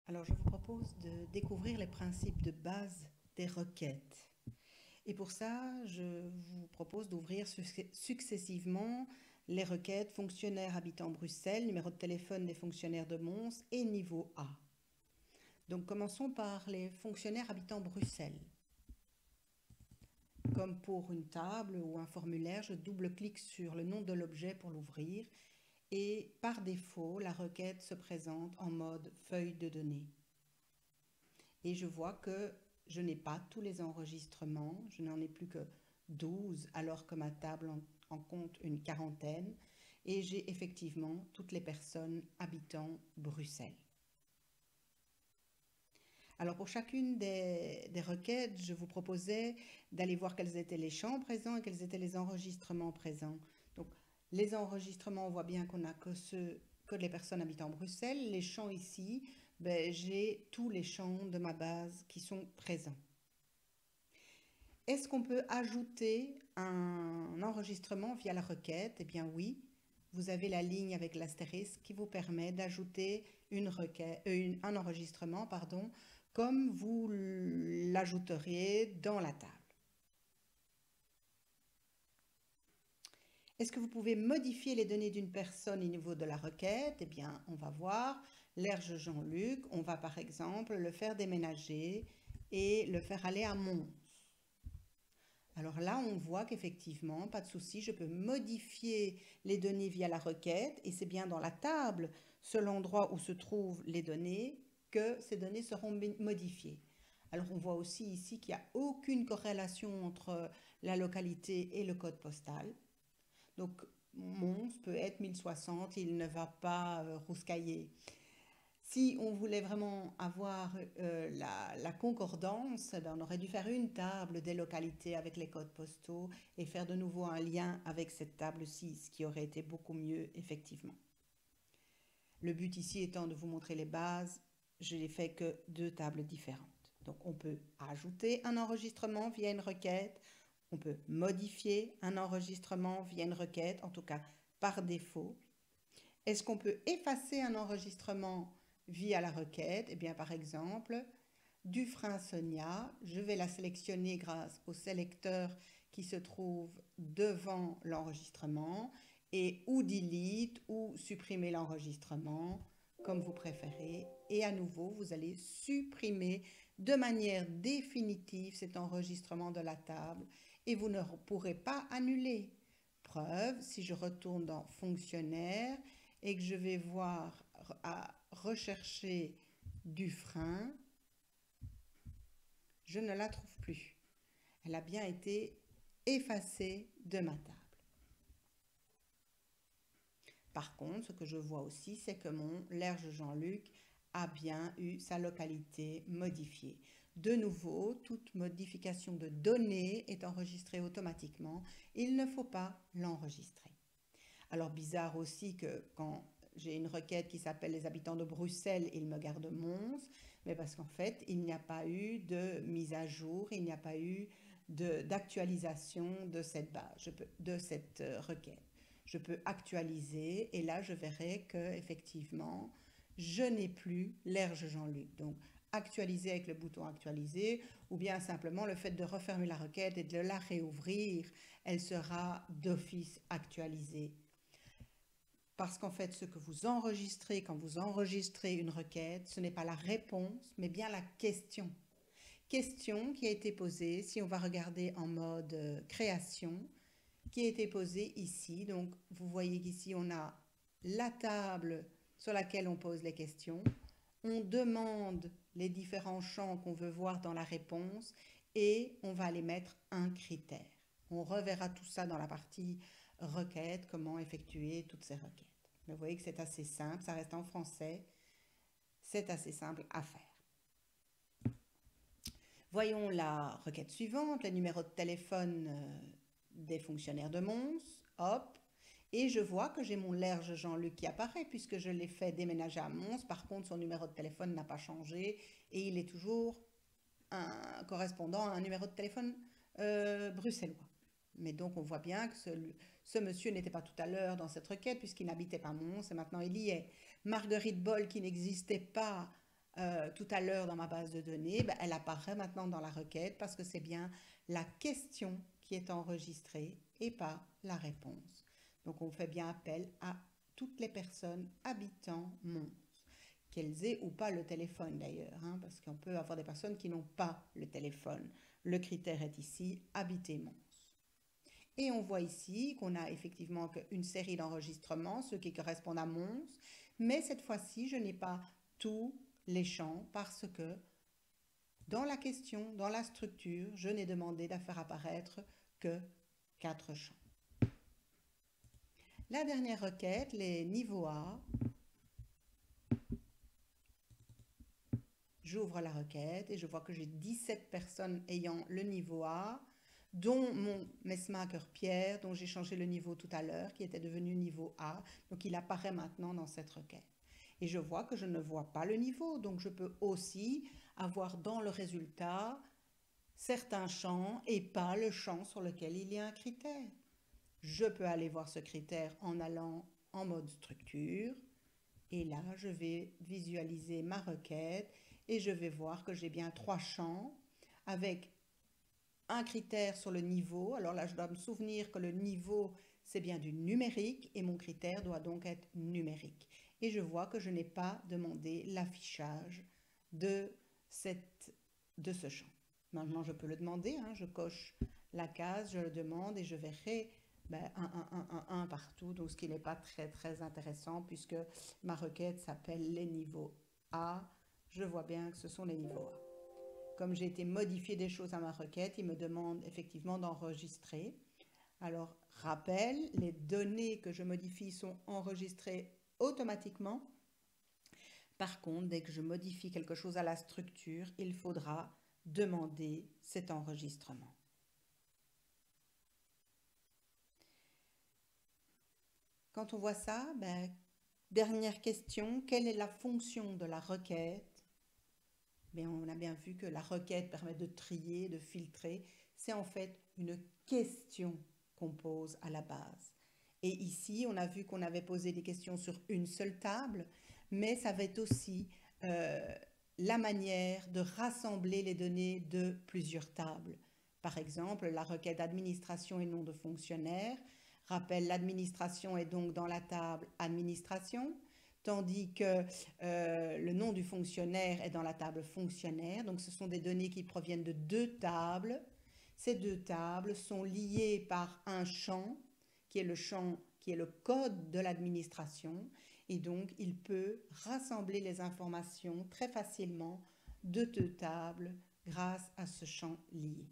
Alors, je vous propose de découvrir les principes de base des requêtes. Et pour ça, je vous propose d'ouvrir successivement les requêtes fonctionnaires habitant Bruxelles, numéro de téléphone des fonctionnaires de Mons et niveau A. Donc, commençons par les fonctionnaires habitant Bruxelles. Comme pour une table ou un formulaire, je double-clique sur le nom de l'objet pour l'ouvrir et par défaut, la requête se présente en mode feuille de données. Et je vois que je n'ai pas tous les enregistrements, je n'en ai plus que 12 alors que ma table en compte une quarantaine et j'ai effectivement toutes les personnes habitant Bruxelles. Alors pour chacune des requêtes, je vous proposais d'aller voir quels étaient les champs présents et quels étaient les enregistrements présents. Donc les enregistrements, on voit bien qu'on n'a que les personnes habitant Bruxelles. Les champs ici, j'ai tous les champs de ma base qui sont présents. Est-ce qu'on peut ajouter un enregistrement via la requête? Eh bien oui, vous avez la ligne avec l'astérisque qui vous permet d'ajouter un enregistrement, comme vous l'ajouteriez dans la table. Est-ce que vous pouvez modifier les données d'une personne au niveau de la requête? Eh bien, on va voir l'Erge Jean-Luc. On va par exemple le faire déménager et le faire aller à Mons. Alors là, on voit qu'effectivement, pas de souci, je peux modifier les données via la requête et c'est bien dans la table, sur l'endroit où se trouvent les données, que ces données seront modifiées. Alors on voit aussi ici qu'il n'y a aucune corrélation entre la localité et le code postal. Donc Mons peut être 1060, il ne va pas rouscailler. Si on voulait vraiment avoir la concordance, on aurait dû faire une table des localités avec les codes postaux et faire de nouveau un lien avec cette table-ci, ce qui aurait été beaucoup mieux, effectivement. Le but ici étant de vous montrer les bases, je n'ai fait que deux tables différentes. Donc on peut ajouter un enregistrement via une requête, on peut modifier un enregistrement via une requête, en tout cas par défaut. Est-ce qu'on peut effacer un enregistrement via la requête? Eh bien, par exemple, Dufresne Sonia, je vais la sélectionner grâce au sélecteur qui se trouve devant l'enregistrement et ou delete ou supprimer l'enregistrement, comme vous préférez. Et à nouveau, vous allez supprimer de manière définitive cet enregistrement de la table et vous ne pourrez pas annuler. Preuve, si je retourne dans fonctionnaire et que je vais voir à rechercher Dufresne, je ne la trouve plus. Elle a bien été effacée de ma table. Par contre, ce que je vois aussi, c'est que mon Lerge Jean-Luc a bien eu sa localité modifiée. De nouveau, toute modification de données est enregistrée automatiquement. Il ne faut pas l'enregistrer. Alors bizarre aussi que quand j'ai une requête qui s'appelle les habitants de Bruxelles, il me garde Mons, mais parce qu'en fait, il n'y a pas eu de mise à jour, il n'y a pas eu d'actualisation de cette base, de cette requête. Je peux actualiser et là, je verrai que effectivement, je n'ai plus l'Erge Jean-Luc. Donc, actualiser avec le bouton actualiser ou bien simplement le fait de refermer la requête et de la réouvrir, elle sera d'office actualisée. Parce qu'en fait, ce que vous enregistrez quand vous enregistrez une requête, ce n'est pas la réponse, mais bien la question. Question qui a été posée, si on va regarder en mode création, qui a été posée ici. Donc, vous voyez qu'ici, on a la table sur laquelle on pose les questions. On demande les différents champs qu'on veut voir dans la réponse et on va aller mettre un critère. On reverra tout ça dans la partie requête, comment effectuer toutes ces requêtes. Mais vous voyez que c'est assez simple, ça reste en français, c'est assez simple à faire. Voyons la requête suivante, le numéro de téléphone des fonctionnaires de Mons, hop, et je vois que j'ai mon Lerge Jean-Luc qui apparaît puisque je l'ai fait déménager à Mons. Par contre, son numéro de téléphone n'a pas changé et il est toujours correspondant à un numéro de téléphone bruxellois. Mais donc, on voit bien que ce monsieur n'était pas tout à l'heure dans cette requête puisqu'il n'habitait pas Mons et maintenant il y est. Marguerite Boll, qui n'existait pas tout à l'heure dans ma base de données, ben, elle apparaît maintenant dans la requête parce que c'est bien la question qui est enregistrée et pas la réponse. Donc on fait bien appel à toutes les personnes habitant Mons, qu'elles aient ou pas le téléphone d'ailleurs, hein, parce qu'on peut avoir des personnes qui n'ont pas le téléphone. Le critère est ici habiter Mons. Et on voit ici qu'on a effectivement une série d'enregistrements, ceux qui correspondent à Mons, mais cette fois-ci, je n'ai pas tous les champs parce que dans la question, dans la structure, je n'ai demandé de faire apparaître que 4 champs. La dernière requête, les niveaux A. J'ouvre la requête et je vois que j'ai 17 personnes ayant le niveau A, dont mon messmaker Pierre, dont j'ai changé le niveau tout à l'heure, qui était devenu niveau A. Donc il apparaît maintenant dans cette requête. Et je vois que je ne vois pas le niveau, donc je peux aussi avoir dans le résultat certains champs et pas le champ sur lequel il y a un critère. Je peux aller voir ce critère en allant en mode structure. Et là, je vais visualiser ma requête et je vais voir que j'ai bien 3 champs avec un critère sur le niveau. Alors là, je dois me souvenir que le niveau, c'est bien du numérique et mon critère doit donc être numérique. Et je vois que je n'ai pas demandé l'affichage de ce champ. Maintenant, je peux le demander, hein, je coche la case, je le demande et je verrai 1 partout, donc ce qui n'est pas très intéressant puisque ma requête s'appelle les niveaux A. Je vois bien que ce sont les niveaux A. Comme j'ai été modifier des choses à ma requête, il me demande effectivement d'enregistrer. Alors, rappel, les données que je modifie sont enregistrées automatiquement. Par contre, dès que je modifie quelque chose à la structure, il faudra demander cet enregistrement. Quand on voit ça, dernière question, quelle est la fonction de la requête? On a bien vu que la requête permet de trier, de filtrer. C'est en fait une question qu'on pose à la base. Et ici, on a vu qu'on avait posé des questions sur une seule table, mais ça va être aussi la manière de rassembler les données de plusieurs tables. Par exemple, la requête administration et nom de fonctionnaire. Rappelle, l'administration est donc dans la table administration, tandis que le nom du fonctionnaire est dans la table fonctionnaire. Donc ce sont des données qui proviennent de 2 tables. Ces 2 tables sont liées par un champ, qui est le champ, qui est le code de l'administration. Et donc il peut rassembler les informations très facilement de 2 tables grâce à ce champ lié.